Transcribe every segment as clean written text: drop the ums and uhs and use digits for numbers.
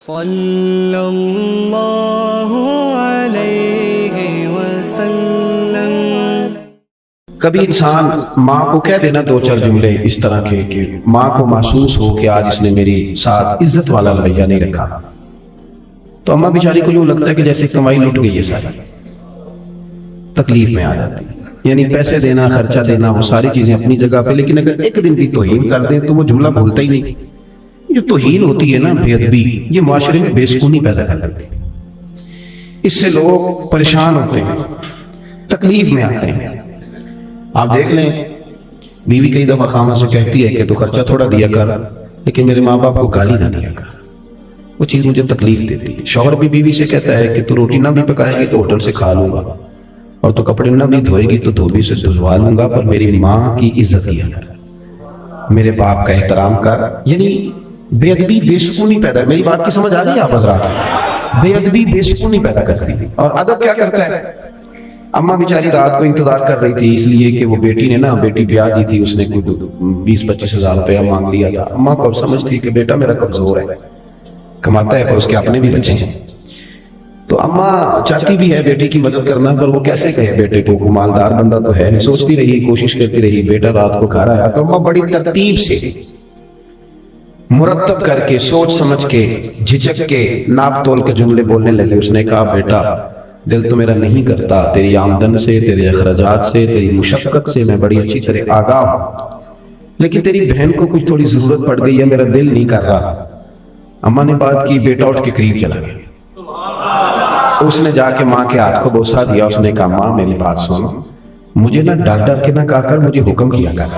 صلی اللہ علیہ وسلم۔ کبھی انسان ماں کو کہہ دینا دو چار جملے اس طرح کے کہ ماں کو محسوس ہو کہ آج اس نے میری ساتھ عزت والا رویہ نہیں رکھا، تو اماں بیچاری کو یوں لگتا ہے کہ جیسے کمائی لٹ گئی ہے ساری، تکلیف میں آ جاتی ہے۔ یعنی پیسے دینا، خرچہ دینا، وہ ساری چیزیں اپنی جگہ پہ، لیکن اگر ایک دن کی توہین کر دیں تو وہ جملہ بھولتا ہی نہیں۔ جو توہین ہوتی ہے نا، بے ادبی، یہ معاشرے میں بے سکونی پیدا کر دیتی ہے۔ اس سے لوگ پریشان ہوتے ہیں، تکلیف میں آتے ہیں۔ آپ دیکھ لیں، بیوی کئی دفعہ خامن سے کہتی ہے کہ تو خرچہ تھوڑا دیا کر، لیکن میرے ماں باپ کو گالی نہ دیا کر، وہ چیز مجھے تکلیف دیتی ہے۔ شوہر بھی بیوی سے کہتا ہے کہ تو روٹی نہ بھی پکائے گی تو ہوٹل سے کھا لوں گا، اور تو کپڑے نہ بھی دھوئے گی تو دھوبی سے دھلوا لوں گا، پر میری ماں کی عزت کیا کر، میرے باپ کا احترام کر۔ یعنی بے ادبی بے سکونی پیدا، میری بات کی سمجھ آ گئی آپ حضرات؟ بے ادبی بے سکونی پیدا کرتی ہے۔ اور ادب کیا کرتا ہے؟ اماں بیچاری رات کو انتظار کر رہی تھی، اس لیے کہ وہ بیٹی نے نا، بیٹی بیاہ دی تھی، اس نے کوئی 20-25 ہزار روپیہ مانگ لیا تھا۔ اماں کو اب سمجھ تھی کہ بیٹا میرا کمزور ہے، کماتا ہے پر اس کے اپنے بھی بچے ہیں، تو اماں چاہتی بھی ہے بیٹی کی مدد کرنا، پر وہ کیسے کہے بیٹے کو، مالدار بندہ تو ہے نہیں۔ سوچتی رہی، کوشش کرتی رہی، بیٹا رات کو گھر آیا تو اماں بڑی ترتیب سے، مرتب کر کے، سوچ سمجھ کے، جھجک کے، ناپ تول کے جملے بولنے لگے۔ اس نے کہا بیٹا دل تو میرا نہیں کرتا، تیری آمدن سے، تیرے اخراجات سے، تیری مشقت سے میں بڑی اچھی طرح آگاہ ہوں، لیکن تیری بہن کو کچھ تھوڑی ضرورت پڑ گئی ہے، میرا دل نہیں کر رہا۔ اماں نے بات کی، بیٹا اٹھ کے قریب چلا گیا۔ اس نے جا کے ماں کے ہاتھ کو بوسہ دیا۔ اس نے کہا ماں میری بات سن، مجھے نہ ڈر ڈر کے نہ کہا کر، مجھے حکم کیا کر۔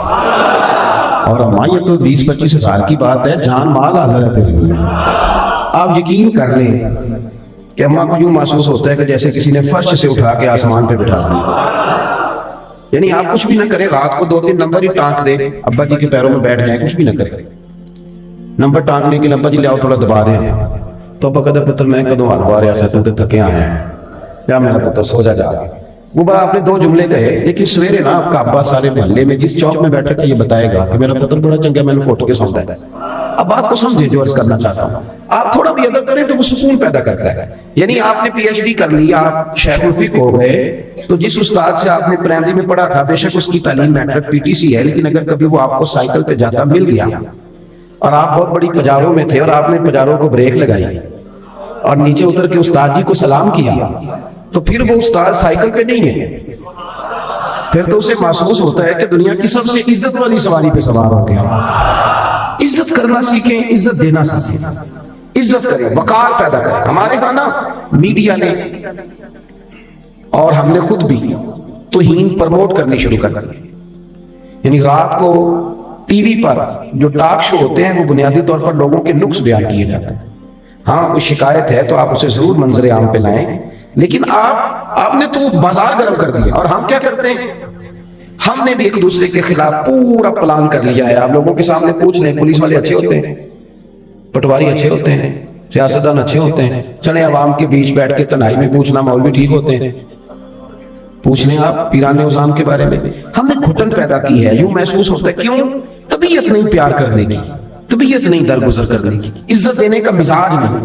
اور اماں یہ تو 20-25 ہزار کی بات ہے، جان مال حاضر ہے تیرے لیے۔ آپ یقین کر لیں کہ اماں کو یوں محسوس ہوتا ہے کہ جیسے کسی نے فرش سے اٹھا کے آسمان پہ بٹھا دیا۔ یعنی آپ کچھ بھی نہ کریں، رات کو 2-3 نمبر ہی ٹانک دے، ابا جی کے پیروں میں بیٹھ جائیں، کچھ بھی نہ کریں، نمبر ٹانکنے کے لیے ابا جی لے آؤ تھوڑا دبا رہے ہیں، تو ابا کہتے پتر میں کدوں ہلوا رہا سے، تو تھکے آئے ہیں، یا میرا پتر سو جا جا۔ وہ بات آپ نے 2 جملے کہے، لیکن سویرے نا آپ کا ابا سارے محلے میں جس چوک میں بیٹھے گا یہ بتائے گا کہ میرا پتر بڑا چنگا، میں نے کوٹ کے سونتا ہے۔ اب بات کو سمجھے جو عرض کرنا چاہتا ہوں، آپ تھوڑا بھی ادب کریں تو وہ سکون پیدا کرتا ہے۔ یعنی آپ نے PhD کر لی، آپ شیخ الفقہ ہو گئے، تو جس استاد سے آپ نے پرائمری میں پڑھا تھا، بے شک اس کی تعلیم میٹرک PTC ہے، لیکن اگر کبھی وہ آپ کو سائیکل پہ جاتا مل گیا اور آپ بہت بڑی پجاروں میں تھے اور آپ نے پجاروں کو بریک لگائی اور نیچے اتر کے استاد جی کو سلام کیا، تو پھر وہ استاد سائیکل پہ نہیں ہے، پھر تو اسے محسوس ہوتا ہے کہ دنیا کی سب سے عزت والی سواری پہ سوار ہو گیا۔ عزت کرنا سیکھیں، عزت دینا سیکھیں، عزت کریں، وقار پیدا کریں۔ ہمارے ہاں نا میڈیا نے اور ہم نے خود بھی توہین پروموٹ کرنی شروع کر دی۔ یعنی رات کو ٹی وی پر جو ٹاک شو ہوتے ہیں وہ بنیادی طور پر لوگوں کے نقص بیان کیے جاتے ہیں۔ ہاں کوئی شکایت ہے تو آپ اسے ضرور منظر عام پہ لائیں، لیکن آپ نے تو بازار گرم کر دیا۔ اور ہم کیا کرتے ہیں، ہم نے بھی ایک دوسرے کے خلاف پورا پلان کر لیا ہے۔ آپ لوگوں کے سامنے پوچھ لیں، پولیس والے اچھے ہوتے ہیں، پٹواری اچھے ہوتے ہیں، سیاستدان اچھے ہوتے ہیں، چلیں عوام کے بیچ بیٹھ کے تنہائی میں پوچھنا، مولوی ٹھیک ہوتے ہیں، پوچھ لیں آپ پیران عظام کے بارے میں۔ ہم نے گھٹن پیدا کی ہے، یوں محسوس ہوتا ہے کیوں؟ طبیعت نہیں پیار کرنے کی، طبیعت نہیں درگزر کرنے کی، عزت دینے کا مزاج نہیں،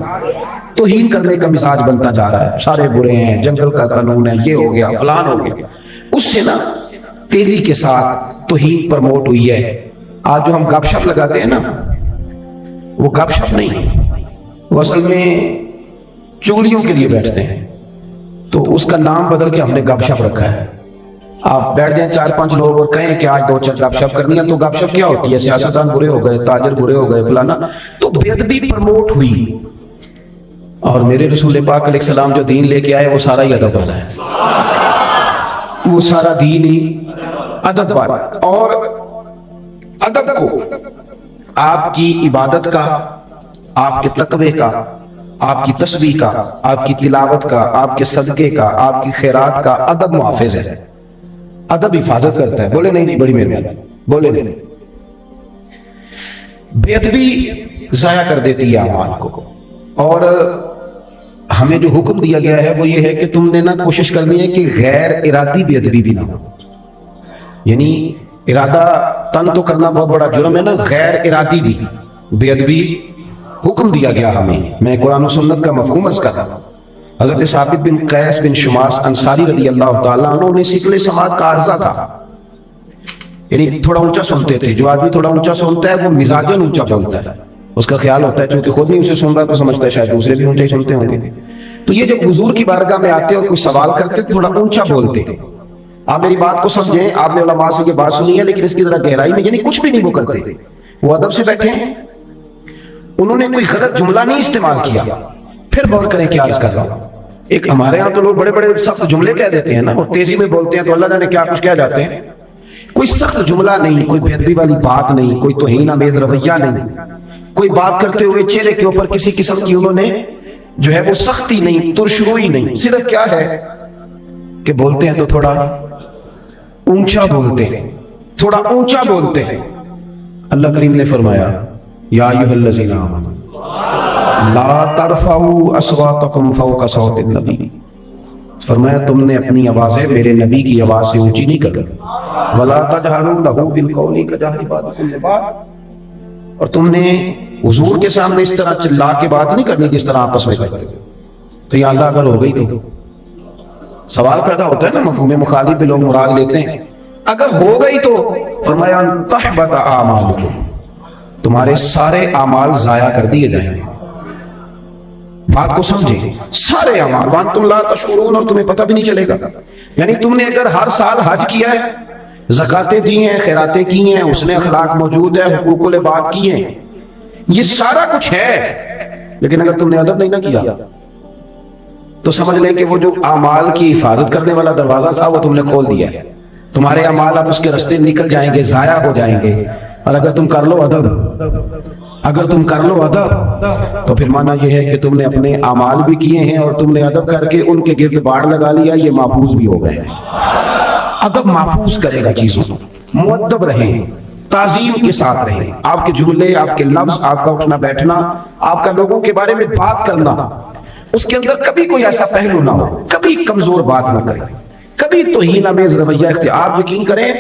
توہین کرنے کا مزاج بنتا جا رہا ہے۔ سارے برے ہیں، جنگل کا قانون ہے، یہ ہو گیا، فلان ہو گیا۔ اس سے نا تیزی کے ساتھ توہین پروموٹ ہوئی ہے۔ آج جو ہم گپ شپ لگاتے ہیں نا، وہ گپ شپ نہیں، وہ اصل میں چغلیوں کے لیے بیٹھتے ہیں، تو اس کا نام بدل کے ہم نے گپ شپ رکھا ہے۔ آپ بیٹھ جائیں 4-5 لوگ اور کہیں کہ آج 2-4 گپ شپ کرنی ہے، تو گپ شپ کیا ہوتی ہے؟ سیاستدان برے ہو گئے، تاجر برے ہو گئے، فلانا، تو بے ادبی پروموٹ ہوئی۔ اور میرے رسول پاک علیہ السلام جو دین لے کے آئے وہ سارا ہی ادب والا ہے، وہ سارا دین ہی ادب والا۔ اور ادب کو آپ کی عبادت کا، آپ کے تقوی کا، آپ کی تسبیح کا، آپ کی تلاوت کا، آپ کے صدقے کا، آپ کی خیرات کا ادب محافظ ہے، ادب حفاظت کرتا ہے۔ بولے نہیں، بڑی مہربانی، بولے نہیں۔ بے ادبی ضائع کر دیتی ہے اعمال کو، اور ہمیں جو حکم دیا گیا ہے وہ یہ ہے کہ تم نے نا کوشش کرنی ہے کہ غیر ارادی بے ادبی بھی نہ ہو۔ یعنی ارادہ تن تو کرنا بہت بڑا جرم ہے نا، غیر ارادی بھی بے ادبی حکم دیا گیا ہمیں، میں قرآن و سنت کا مفہوم عرض کر رہا ہوں۔ حضرت ثابت بن قیس بن شماس انصاری رضی اللہ تعالیٰ عنہ نے سکل سماعت کا عارضہ تھا، یعنی تھوڑا اونچا سنتے تھے۔ جو آدمی تھوڑا اونچا سنتا ہے وہ مزاجن اونچا بولتا ہے، اس کا خیال ہوتا ہے کیونکہ خود نہیں اسے سن رہا تو سمجھتا ہے شاید دوسرے بھی اونچا ہی سنتے ہوں گے۔ تو یہ جب حضور کی بارگاہ میں آتے اور کوئی سوال کرتے تھوڑا اونچا بولتے۔ آپ میری بات کو سمجھیں، آپ نے علماء سے یہ بات سنی ہے لیکن اس کی ذرا گہرائی میں، یعنی کچھ بھی نہیں وہ کرتے، وہ ادب سے بیٹھے ہیں، انہوں نے کوئی غلط جملہ نہیں استعمال کیا۔ پھر غور کریں کیا عرض کر رہا ہوں۔ ایک ہمارے ہاں تو لوگ بڑے بڑے سخت جملے کہہ دیتے ہیں نا، اور تیزی میں بولتے ہیں تو اللہ جانے کیا کچھ کہہ جاتے ہیں۔ کوئی سخت جملہ نہیں، کوئی بے ادبی والی بات نہیں، کوئی توہین آمیز رویہ نہیں، کوئی بات کرتے ہوئے چہرے کے اوپر کسی قسم کی انہوں نے جو ہے وہ سختی نہیں، ترشروئی نہیں، صرف کیا ہے کہ بولتے ہیں تو تھوڑا اونچا بولتے ہیں، تھوڑا اونچا بولتے ہیں۔ اللہ کریم نے فرمایا یا ایھا الذین آمنوا لا ترفعوا اصواتکم فوق صوت النبی، فرمایا تم نے اپنی آوازیں میرے نبی کی آواز سے اونچی نہیں کرنی، ولا تجہروا لہ بالقول کجہر بعضکم لبعض، اور تم نے حضور کے سامنے اس طرح چلا کے بات نہیں کرنی جس طرح آپس میں کرتے ہو۔ تو یہ اللہ اگر ہو گئی تو سوال پیدا ہوتا ہے نا، مفہوم مخالف بھی لوگ مراد لیتے ہیں۔ اگر ہو گئی تو فرمایا تحبط اعمالکم، تمہارے سارے اعمال ضائع کر دیے جائیں گے۔ بات کو سمجھیں، سارے اعمال وانتم لا تشعرون، اور تمہیں پتہ بھی نہیں چلے گا۔ یعنی تم نے اگر ہر سال حج کیا ہے، زکاتیں دی ہیں، خیراتیں کی ہیں، حسن اخلاق موجود ہے، حقوق العباد کی ہیں، یہ سارا کچھ ہے، لیکن اگر تم نے ادب نہیں نہ کیا تو سمجھ لیں کہ وہ جو اعمال کی حفاظت کرنے والا دروازہ تھا وہ تم نے کھول دیا ہے۔ تمہارے اعمال اب اس کے رستے نکل جائیں گے، ضائع ہو جائیں گے۔ اور اگر تم کر لو ادب، اگر تم کر لو ادب تو پھر مانا یہ ہے کہ تم نے اپنے اعمال بھی کیے ہیں اور تم نے ادب کر کے ان کے گرد باڑ لگا لیا، یہ محفوظ بھی ہو گئے ہیں۔ ادب محفوظ کرے گا چیزوں کو، مؤدب رہیں، تعظیم کے ساتھ رہیں، آپ کے جملے، آپ کے لفظ، آپ کا اٹھنا بیٹھنا، آپ کا لوگوں کے بارے میں بات کرنا، اس کے اندر کبھی کوئی ایسا پہلو نہ ہو، کبھی کمزور بات نہ کریں، کبھی توہین آمیز رویہ اختیار۔ آپ یقین کریں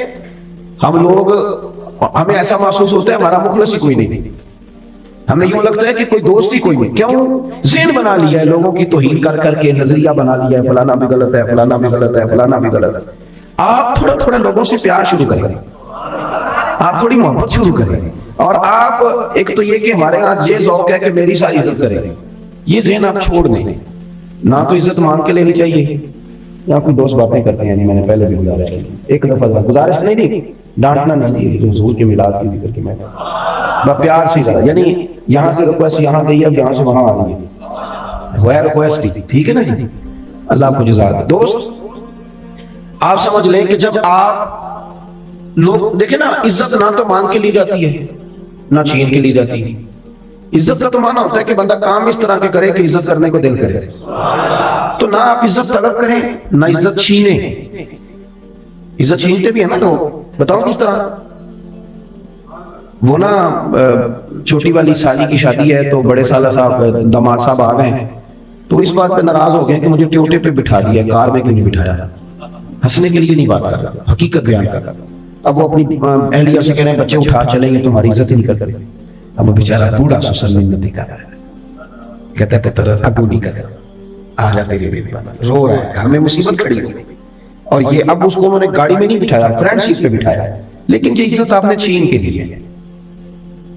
ہم لوگ، ہمیں ایسا محسوس ہوتا ہے ہمارا مخلص ہی کوئی نہیں، ہمیں یوں لگتا ہے کہ کوئی دوست ہی کوئی نہیں۔ کیوں؟ ذہن بنا لیا ہے لوگوں کی توہین کر کر کے، نظریہ بنا لیا ہے فلانا بھی غلط ہے، فلانا بھی غلط ہے، فلانا بھی غلط ہے۔ آپ تھوڑا تھوڑا لوگوں سے پیار شروع کریں، آپ تھوڑی محبت شروع کریں، اور آپ ایک تو یہ کہ ہمارے ہاں یہ ذوق ہے کہ میری ساری عزت کریں، یہ ذہن آپ چھوڑ دیں۔ نہ تو عزت مانگ کے لینی چاہیے، یا کوئی دوست باتیں کرتے ہیں، میں نے پہلے بھی گزارش کی، ایک دفعہ گزارش نہیں، ڈانٹنا نہیں، حضور کے میلاد کی ذکر کی میں پیار سے ذرا، یعنی یہاں سے ریکویسٹ یہاں گئی، اب یہاں سے وہاں آ رہی ہے، وہ ریکویسٹ کی، ٹھیک ہے نا جی، اللہ آپ کو جزا دے۔ دوست آپ سمجھ لیں کہ جب آپ لوگ دیکھیں نا، عزت نہ تو مانگ کے لی جاتی ہے نہ چھین کے لی جاتی ہے۔ عزت کا تو معنی ہوتا ہے کہ بندہ کام اس طرح کے کرے کہ عزت کرنے کو دل کرے، تو نہ آپ عزت طلب کریں نہ عزت چھینیں۔ عزت چھینتے بھی ہیں نا لوگ، بتاؤ کس طرح؟ وہ نا چھوٹی والی سالی کی شادی ہے تو بڑے سالہ صاحب داماد صاحب آ گئے ہیں، تو اس بات پہ ناراض ہو گئے کہ مجھے ٹیوٹے پہ بٹھا دیا، کار میں کیوں نہیں بٹھایا؟ ہنسنے کے لیے نہیں بات کر رہا، حقیقت بیان کر رہا۔ اب وہ اپنی اہلیہ سے کہہ رہے ہیں بچے اٹھا چلیں گے تمہاری عزت ہی نہیں کرتے۔ اب وہ بیچارہ بوڑھا سسر منتی کر رہا ہے، کہتا ہے پتر ابو نہیں کر رہا، آ جا تیری بیٹی، رو رہا ہے، گھر میں مصیبت کھڑی ہو گئی۔ اور یہ اب اس کو انہوں نے گاڑی میں نہیں بٹھایا، فرنٹ سیٹ پہ بٹھایا، لیکن یہ عزت آپ نے چھین کے لی ہے،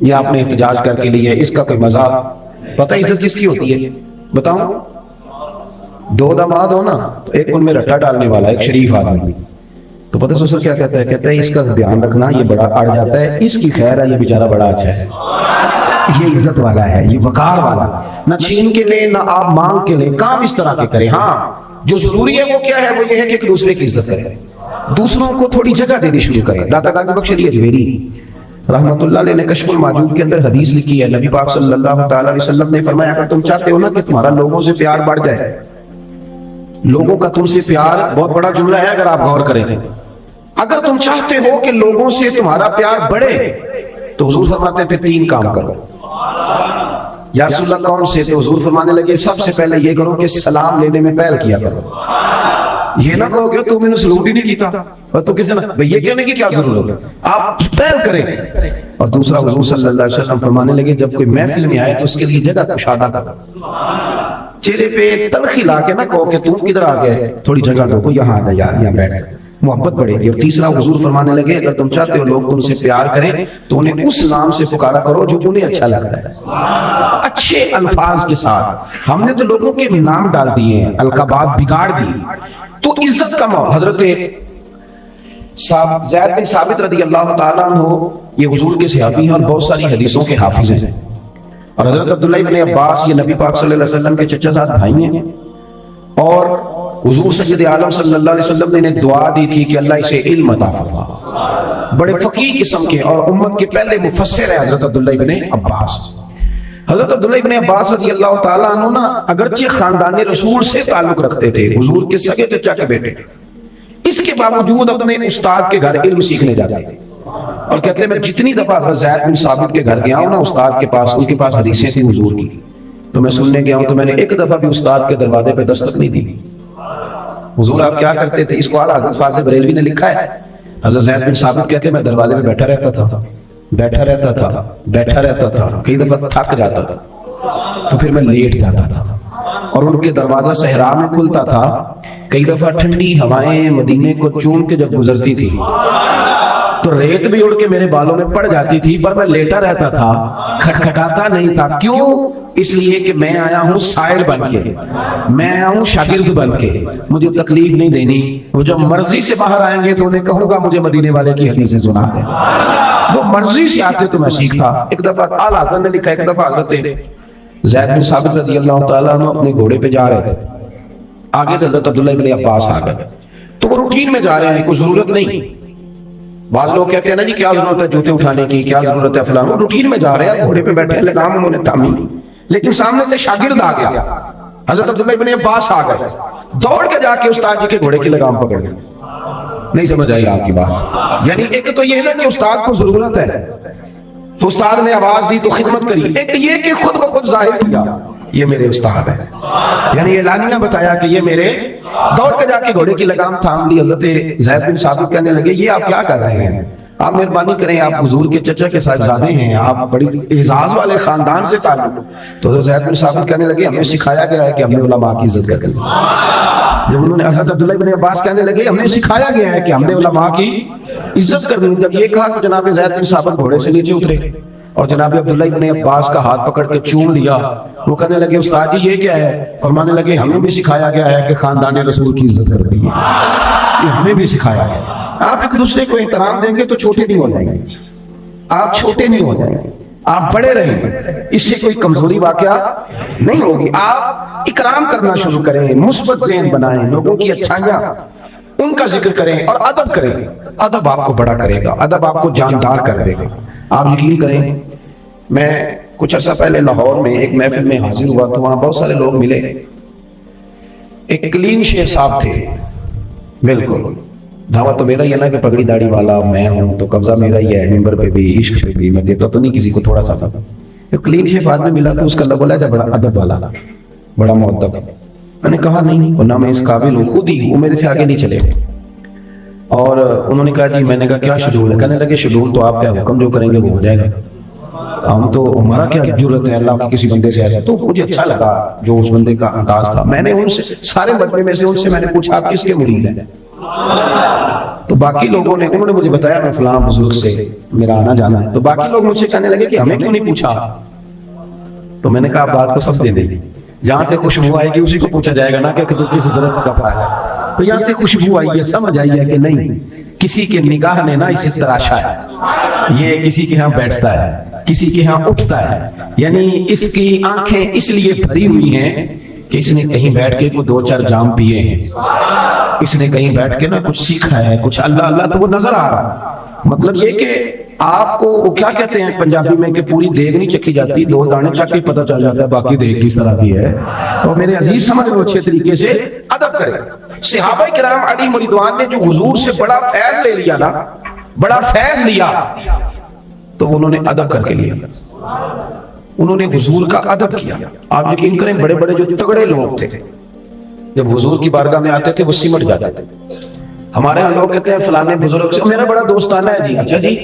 یہ آپ نے احتجاج کر کے لی ہے، اس کا کوئی مذاق۔ پتہ عزت کس کی ہوتی ہے بتاؤں؟ دو داماد ہو نا تو ایک ان میں رٹا ڈالنے والا، ایک شریف آدمی، تو پتہ سسر کیا کہتا ہے؟ کہتا ہے اس کا دھیان رکھنا، یہ بڑا اڑ جاتا ہے، اس کی خیر ہے، یہ بیچارہ بڑا اچھا ہے، یہ عزت والا ہے، یہ وقار والا۔ نہ چھین کے لیں نہ آپ مانگ کے لیں، کام اس طرح کے کریں۔ ہاں جو ضروری ہے وہ کیا ہے؟ وہ یہ ہے کہ ایک دوسرے کی عزت کریں، دوسروں کو تھوڑی جگہ دینی شروع کریں۔ داتا گانجی بخش علی اجمیری رحمۃ اللہ علیہ نے کشف الماجود کے اندر حدیث لکھی ہے، نبی پاک صلی اللہ تعالی علیہ وسلم نے فرمایا اگر تم چاہتے ہو نا کہ تمہارا لوگوں سے پیار بڑھ جائے، لوگوں کا تم سے پیار، بہت بڑا جملہ ہے اگر آپ غور کریں، اگر تم چاہتے ہو کہ لوگوں سے تمہارا پیار بڑھے تو حضور فرماتے ہیں پھر تین کام کرو۔ یا رسول اللہ کون سے؟ تو حضور فرمانے لگے سب سے پہلے یہ کرو کہ سلام لینے میں پہل کیا کرو۔ یہ نہ کہو کہ تو میں نے سلوک ہی نہیں کیتا اور تو کسی نہ بھئی یہ کہنے کی کیا ضرورت ہے، آپ پہل کریں۔ اور دوسرا حضور صلی اللہ علیہ وسلم فرمانے لگے جب کوئی محفل میں آئے تو اس کے لیے جگہ کشادہ کرو، چہرے پہ تلخی لا کے نہ کہو کہ تم کدھر آ گئے، تھوڑی جگہ دو کو، یہاں آ یار یہاں بیٹھ، محبت بڑھے گی۔ اور تیسرا حضور فرمانے لگے اگر تم چاہتے ہو لوگ تم سے پیار کریں تو انہیں اس نام سے پکارا کرو جو انہیں اچھا لگتا ہے، اچھے الفاظ کے ساتھ۔ ہم نے تو لوگوں کے نام ڈال دیے ہیں، القابات بگاڑ دی، تو عزت کا موقع۔ حضرت زید بن ثابت رضی اللہ تعالیٰ عنہ یہ حضور کے صحابی ہیں اور بہت ساری حدیثوں کے حافظ ہیں، اور حضرت عبداللہ ابن عباس یہ نبی پاک صلی اللہ علیہ وسلم کے چچا زاد بھائی ہیں، اور حضور سید عالم صلی اللہ علیہ وسلم نے انہیں دعا دی تھی کہ اللہ اسے علم عطا فرما، بڑے فقیہ قسم کے، اور امت کے پہلے مفسر ہیں حضرت عبداللہ ابن عباس۔ حضرت عبداللہ ابن عباس رضی اللہ تعالیٰ عنہ نا اگرچہ خاندان رسول سے تعلق رکھتے تھے، حضور کے سگے چچا کے بیٹے، اس کے باوجود اپنے استاد کے گھر علم سیکھنے جاتے تھے، اور کہتے ہیں میں جتنی دفعہ زید بن ثابت کے گھر گیا ہوں نا استاد کے پاس، ان کے پاس حدیثیں تھیں حضور کی، تو میں سننے گیا ہوں تو میں نے ایک دفعہ بھی استاد کے دروازے پہ دستک نہیں دی۔ حضور آپ کیا کرتے تھے؟ اس کو اعلیٰ حضرت فاضل بریلوی نے لکھا ہے، حضرت زید بن ثابت کہتے ہیں میں دروازے پہ بیٹھا رہتا تھا، بیٹھا رہتا تھا، بیٹھا رہتا تھا، کئی دفعہ تھک جاتا تھا تو پھر میں لیٹ جاتا تھا، اور ان کے دروازہ صحرا میں کھلتا تھا، کئی دفعہ ٹھنڈی ہوائیں مدینے کو چون کے جب گزرتی تھی تو ریت بھی اڑ کے میرے بالوں میں پڑ جاتی تھی، پر میں لیٹا رہتا تھا، کھٹکھٹاتا نہیں تھا۔ کیوں؟ اس لیے کہ میں آیا ہوں سائل بن کے، میں آیا ہوں شاگرد بن کے، مجھے تکلیف نہیں دینی، وہ جو مرضی سے باہر آئیں گے تو انہیں کہوں گا مجھے مدینے والے کی حدیثیں سنا دیں، وہ مرضی سے آتے تو میں سیکھتا۔ ایک دفعہ اعلیٰ حضرت نے لکھا، ایک دفعہ حضرت زید بن ثابت رضی اللہ تعالیٰ عنہ اپنے گھوڑے پہ جا رہے تھے، آگے سے حضرت عبداللہ ابن عباس آ گئے، تو وہ روٹین میں جا رہے ہیں، کوئی ضرورت نہیں۔ بعض لوگ کہتے ہیں نا جی کیا ضرورت ہے جوتے اٹھانے کی، کیا ضرورت ہے فلاں، وہ روٹین میں جا رہے ہیں، گھوڑے پہ بیٹھے ہیں، لگام انہوں نے تامی، لیکن سامنے سے شاگرد آ گیا، حضرت عبداللہ ابن عباس آ گئے، دوڑ کے جا کے استاد جی کے گھوڑے کی لگام پکڑ لی۔ نہیں سمجھ آئی آپ کی بات؟ یعنی ایک تو یہ ہے نا کہ استاد کو ضرورت ہے تو استاد نے آواز دی تو خدمت کری، ایک یہ کہ خود بخود ظاہر کیا یہ میرے استاد ہیں، یعنی اعلانیہ بتایا کہ یہ میرے، دوڑ کے جا کے گھوڑے کی لگام تھام لی۔ حضرت زید بن ثابت کہنے لگے یہ آپ کیا کر رہے ہیں؟ آپ مہربانی کریں، آپ حضور کے چچا کے صاحبزادے ہیں، آپ بڑی اعزاز والے خاندان سے تعلق۔ تو حضرت زید بن ثابت کہنے لگے ہمیں سکھایا گیا ہے کہ ہم نے علماء کی عزت کرنی۔ جب انہوں نے حضرت عبداللہ ابن عباس کہنے لگے ہمیں سکھایا گیا ہے کہ ہم نے علماء کی عزت کرنی، جب یہ کہا کہ جناب زید بن ثابت گھوڑے سے نیچے اترے اور جناب عبداللہ ابن عباس کا ہاتھ پکڑ کے چوم لیا۔ وہ کہنے لگے استاد جی یہ کیا ہے؟ فرمانے لگے ہمیں بھی سکھایا گیا ہے کہ خاندان رسول کی عزت کرنی ہے، یہ ہمیں بھی سکھایا گیا۔ آپ ایک دوسرے کو احترام دیں گے تو چھوٹے نہیں ہو جائیں گے، آپ چھوٹے نہیں ہو جائیں گے، آپ بڑے رہیں گے، اس سے کوئی کمزوری واقعہ نہیں ہوگی۔ آپ اکرام کرنا شروع کریں، مثبت ذہن بنائیں، لوگوں کی اچھائیاں ان کا ذکر کریں اور ادب کریں، ادب آپ کو بڑا کرے گا، ادب آپ کو جاندار کر دے گا۔ آپ یقین کریں، میں کچھ عرصہ پہلے لاہور میں ایک محفل میں حاضر ہوا تو وہاں بہت سارے لوگ ملے، ایک کلین شیخ صاحب تھے، بالکل دعوت تو میرا ہی ہے نا کہ پگڑی داڑھی والا میں ہوں تو قبضہ میرا ہی ہے، منبر پہ بھی عشق پہ بھی، میں دیتا تو نہیں کسی کو، تھوڑا سا تھا۔ ایک کلین شیخ آدمی ملا تو اس کا لفظ بولا جا بڑا ادب والا، بڑا مؤدب۔ میں نے کہا نہیں ورنہ میں اس قابل ہوں، خود ہی وہ میرے سے آگے نہیں چلے، اور انہوں نے کہا جی، میں نے کہا کیا شیڈول ہے؟ کہنے لگے شیڈول تو آپ کیا حکم جو کریں گے وہ ہو جائے گا، ہم تو ہمارا کیا ضرورت ہے اللہ کی کسی بندے سے ایسا۔ تو مجھے اچھا لگا جو اس بندے کا انداز تھا۔ میں نے ان سے سارے مجمع میں سے ان سے میں نے پوچھا آپ کس کے مرید ہیں؟ تو باقی لوگوں نے، انہوں نے مجھے بتایا میں فلاں بزرگ سے میرا آنا جانا ہے۔ تو باقی لوگ مجھ سے کہنے لگے کہ ہمیں کیوں نہیں پوچھا؟ تو میں نے کہا بات کو سب دے دیں گے، جہاں سے خوشبو آئے گی اسی کو پوچھا جائے گا نا کہ تو کس درخت کا پھل ہے۔ تو یہاں سے خوشبو آئی ہے، سمجھ آئی ہے کہ نہیں کسی کے نگاہ نے نا اسے تراشا ہے، یہ کسی کے ہاں بیٹھتا ہے، کسی کے ہاں اٹھتا ہے، یعنی اس کی آنکھیں اس لیے بھری ہوئی ہیں کہ اس نے کہیں بیٹھ کے کوئی 2-4 جام پیے ہیں، اس نے کہیں بیٹھ کے نا کچھ سیکھا ہے، کچھ اللہ اللہ تو وہ نظر آ رہا۔ مطلب یہ کہ آپ کو وہ کیا کہتے ہیں پنجابی میں کہ پوری دیگ نہیں چکھی جاتی، 2 دانے چک کے پتہ چل جاتا ہے باقی دیگ کس طرح کی ہے۔ اور میرے عزیز سمجھ لو اچھے طریقے سے ادب کریں۔ صحابہ کرام علی مریدوان نے جو حضور سے بڑا فیض لے لیا نا، بڑا فیض لیا، تو انہوں نے ادب کر کے لیا، انہوں نے حضور کا ادب کیا۔ آپ یقین کریں بڑے بڑے جو تگڑے لوگ تھے جب حضور کی بارگاہ میں آتے تھے وہ سمٹ جاتے تھے. ہمارے ہاں لوگ کہتے ہیں فلانے بزرگ سے میرا بڑا دوستانہ ہے جی. اچھا جی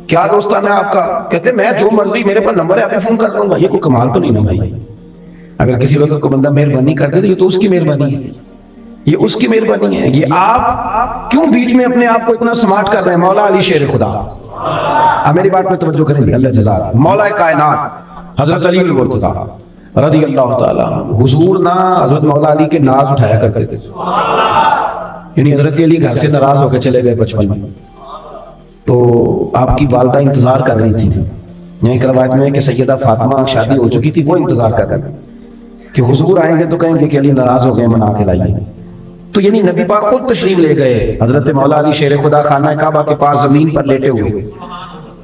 کیا دوستانہ ہے آپ کا؟ کہتے ہیں میں جو مرضی میرے پاس نمبر ہے آپ کو فون کر دوں گا. یہ کوئی کمال تو نہیں نا بھائی. اگر کسی وقت کو بندہ مہربانی کر دے تو یہ تو اس کی مہربانی ہے, یہ اس کی مہربانی ہے. یہ آپ کیوں بیچ میں اپنے آپ کو اتنا سمارٹ کر رہے ہیں؟ مولا علی شیر خدا, آپ میری بات پہ توجہ کریں گے, اللہ جزا, مولا کائنات حضرت علی المرتضی رضی اللہ تعالیٰ, حضور نہ حضرت مولا علی کے ناز اٹھایا کرتے تھے. یعنی حضرت علی گھر سے ناراض ہو کے چلے گئے بچپن میں, تو آپ کی والدہ انتظار کر رہی تھی. یہاں ایک روایت میں ہے کہ سیدہ فاطمہ شادی ہو چکی تھی, وہ انتظار کر رہے ہیں کہ حضور آئیں گے تو کہیں گے کہ علی ناراض ہو گئے, منا کے لائیے. تو یعنی نبی پاک خود تشریف لے گئے, حضرت مولا علی شیر خدا خانہ کعبہ کے پاس زمین پر لیٹے ہوئے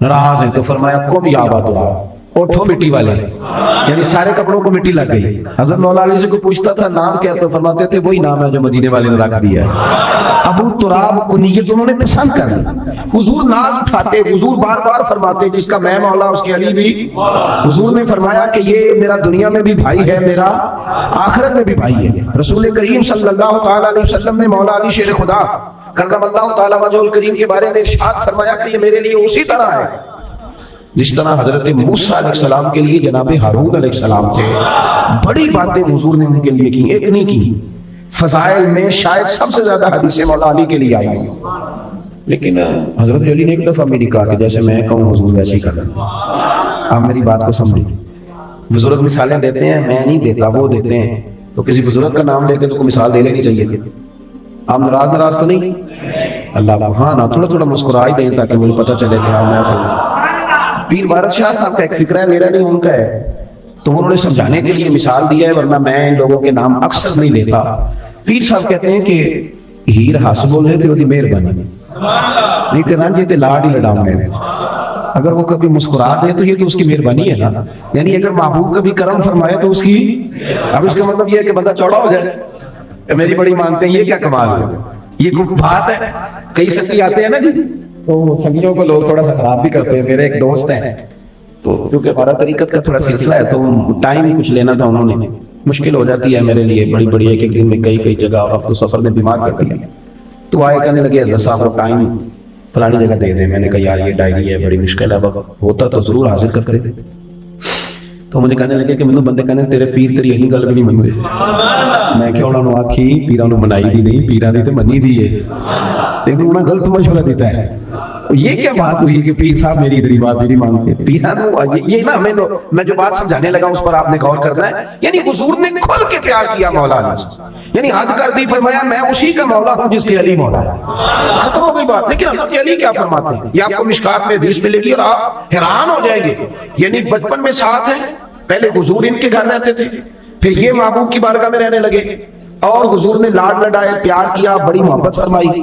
ناراض ہیں, تو فرمایا قم یا ابا تراب, اٹھو مٹی والے. یعنی سارے کپڑوں کو مٹی لگ گئی. حضرت مولا علی سے کوئی پوچھتا تھا نام کیا, تو فرماتے تھے وہی نام ہے جو مدینے والے نے رکھ دیا ہے, ابو تراب کنیت انہوں نے پسند کر لی. حضور ناز اٹھاتے, حضور بار بار فرماتے جس کا میں مولا اس کے علی بھی. حضور نے فرمایا کہ یہ میرا دنیا میں بھی بھائی ہے, میرا آخرت میں بھی بھائی ہے. رسول کریم صلی اللہ تعالیٰ علیہ وسلم نے مولا علی شیر خدا کرم اللہ تعالیٰ وجہ الکریم کے بارے میں ارشاد فرمایا کہ یہ میرے لیے اسی طرح ہے جس طرح حضرت موسیٰ علیہ السلام کے لیے جناب ہارون علیہ السلام تھے. بڑی باتیں حضور نے ان کے لیے کی, ایک نہیں کی. فضائل میں شاید سب سے زیادہ حدیثیں مولا علی کے لیے آئی ہیں, لیکن حضرت علی نے ایک دفعہ میری کہا کہ جیسے میں کہوں حضور ویسے ہی کریں. آپ میری بات کو سمجھیں. بزرگ مثالیں دیتے ہیں, میں نہیں دیتا, وہ دیتے ہیں. تو کسی بزرگ کا نام لے کے تو کوئی مثال دے لینی چاہیے. آپ ناراض تو نہیں اللہ کو, ہاں نا تھوڑا تھوڑا مسکرا ہی دیں تاکہ مجھے پتہ چلے کہ ہاں میں پیر بھارت شاہ صاحب کا ایک فکر ہے, میرا نہیں ان کا ہے. تو انہوں نے سمجھانے کے لیے مثال دیا ہے, ورنہ میں ان لوگوں کے نام اکثر نہیں لیتا. پیر صاحب کہتے ہیں کہ ہیر ہس بولے تھے وہ مہربانی نہیں تے رانجے تے لاڈ ہی لڑاؤں گے. اگر وہ کبھی مسکرا دے تو یہ تو اس کی مہربانی ہے نا. یعنی اگر محبوب کبھی کرم فرمائے تو اس کی, اب اس کا مطلب یہ ہے کہ بندہ چوڑا ہو جائے میری بڑی مانتے ہیں, یہ کیا کمال ہے, یہ کوئی بات ہے. کئی سنگی آتے ہیں نا جی, تو سنگیوں کو لوگ تھوڑا سا خراب بھی کرتے ہیں. میرے ایک دوست ہیں, تو کیونکہ ہمارا طریقت کا تھوڑا سلسلہ ہے تو ٹائم ہی کچھ لینا تھا, انہوں نے مشکل ہو جاتی ہے میرے لیے بڑی بڑی, ایک ایک دن میں کئی جگہ, اب تو سفر میں بیمار کر دیا. تو آئے کہنے لگے حضرت صاحب کو ٹائم فلانی جگہ دے دیں. میں نے کہا یار یہ ڈائری ہے بڑی مشکل ہے, ہوتا تو ضرور حاضر کر کرے. تو مجھے کہنے لگے کہ مینوں بندے کہنے تیرے پیر تیری یہی گل بھی نہیں منتے. میں کہ انہوں نے آکھی پیراں نوں منائی دی نہیں, پیراں دی تے منی دی ہے, لیکن انہوں نے غلط مشورہ دیتا ہے. یہ کیا بات ہوئی کہ پیر صاحب میری ادھری بات میری مانتے ہیں. پیراں نوں یہ نا میں جو بات سمجھانے لگا اس پر آپ نے غور کرنا ہے. یعنی حضور نے کھل کے پیار کیا مولا علی, یعنی حد کر دی, فرمایا میں اسی کا مولا ہوں جس کے علی مولا ہے. ختم ہو گئی بات. لیکن حضرت علی کیا فرماتے ہیں یہ آپ کو مشکات میں حدیث ملے گی اور آپ حیران ہو جائیں گے. یعنی بچپن میں ساتھ ہیں, پہلے حضور ان کے گھر رہتے تھے, پھر یہ محبوب کی بارگاہ میں رہنے لگے, اور حضور نے لاڈ لڈائے, پیار کیا, بڑی محبت فرمائی.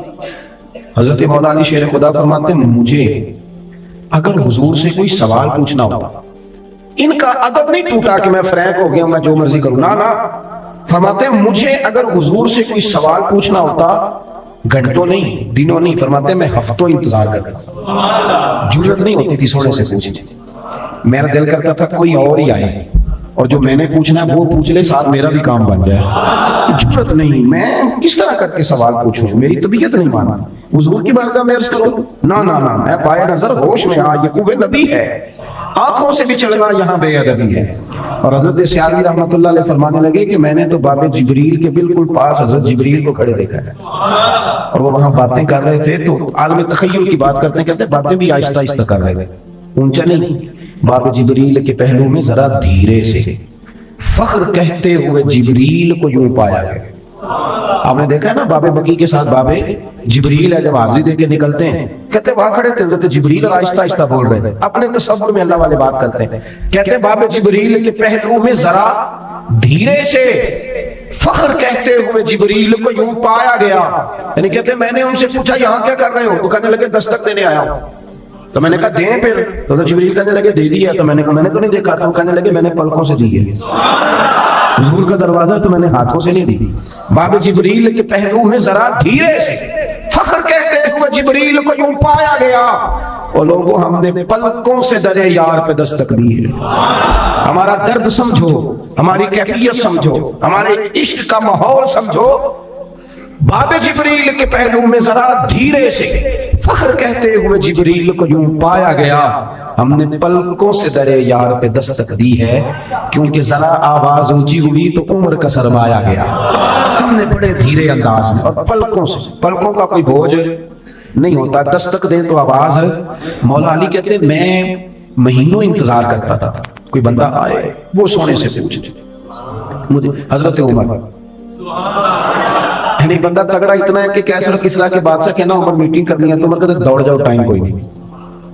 حضرت مولا علی شیر خدا فرماتے ہیں مجھے اگر حضور سے کوئی سوال پوچھنا ہوتا, ان کا ادب نہیں ٹوٹا کہ میں فرینک ہو گیا میں جو مرضی کروں, نہ فرماتے ہیں مجھے اگر حضور سے کوئی سوال پوچھنا ہوتا گھنٹوں نہیں دنوں نہیں, فرماتے ہیں میں ہفتوں انتظار کرتا, جرت نہیں ہوتی تھی سونے سے پوچھنے. میرا دل کرتا تھا کوئی اور ہی آئے اور جو میں نے پوچھنا ہے وہ پوچھ لے, ساتھ میرا بھی کام بن جائے. جرت نہیں, میں کس طرح کر کے سوال پوچھوں, میری طبیعت نہیں مانا. حضور کی بارگاہ میں عرض کروں, نہ میں پائے نظر ہوش میں یہ قوت نبی ہے, آنکھوں سے بھی چلنا یہاں بے ادبی ہے. اور حضرت سیالوی رحمۃ اللہ علیہ فرمانے لگے کہ میں نے تو باب جبریل کے بالکل پاس حضرت جبریل کو کھڑے دیکھا ہے, اور وہ وہاں باتیں کر رہے تھے. تو عالم تخیل کی بات کرتے ہیں, کہتے ہیں باتیں بھی آہستہ آہستہ کر رہے تھے, اونچا نہیں. باب جبریل کے پہلو میں ذرا دھیرے سے فخر کہتے ہوئے جبریل کو یوں پایا گیا. آپ نے دیکھا ہے نا باب بقی کے ساتھ باب جبریل ہے, جب حاضری دے کے نکلتے ہیں کہتے وہاں کھڑے تھے حضرت جبریل اور آہستہ آہستہ بول رہے ہیں, اپنے تصور میں اللہ والے بات کرتے ہیں. کہتے ہیں باب جبریل کے پہلو میں ذرا دھیرے سے فخر کہتے ہوئے جبریل کو یوں پایا گیا. یعنی کہتے ہیں میں نے ان سے پوچھا یہاں کیا کر رہے ہو, تو کہنے لگے دستک دینے آیا ہوں. تو میں نے کہا دیں پھر, تو جبریل کہنے لگے دے دیا. تو میں نے کہا میں نے تو نہیں دیکھا تھا. وہ کہنے لگے میں نے پلکوں سے دی ہے, حضور کا دروازہ تو میں نے ہاتھوں سے نہیں دی. باب جبریل کے پہلو میں ذرا دھیرے سے فخر کہتے ہوئے جبریل کو یوں پایا گیا. اور لوگوں ہم نے پلکوں سے درے یار پہ دستک دی ہے. ہمارا درد سمجھو, ہماری کیفیت سمجھو, ہمارے عشق کا ماحول سمجھو. باب جبریل کے پہلو میں ذرا دھیرے سے فخر کہتے ہوئے جبریل کو یوں پایا گیا, ہم نے پلکوں سے درے یار پہ دستک دی ہے, کیونکہ ذرا آواز اونچی ہوئی تو عمر کا سرمایا گیا. ہم نے بڑے دھیرے انداز میں اور پلکوں سے, پلکوں کا کوئی بوجھ نہیں ہوتا, دستک دیں تو آواز. مولا علی کہتے ہیں میں مہینوں انتظار کرتا تھا کوئی بندہ آئے وہ سونے سے پوچھے مجھے. حضرت عمر یعنی بندہ تگڑا اتنا ہے کہ کیسر کسرا کے بادشاہ کہنا عمر میٹنگ کرنی ہے تو عمر کہتے دوڑ جاؤ, ٹائم کوئی نہیں,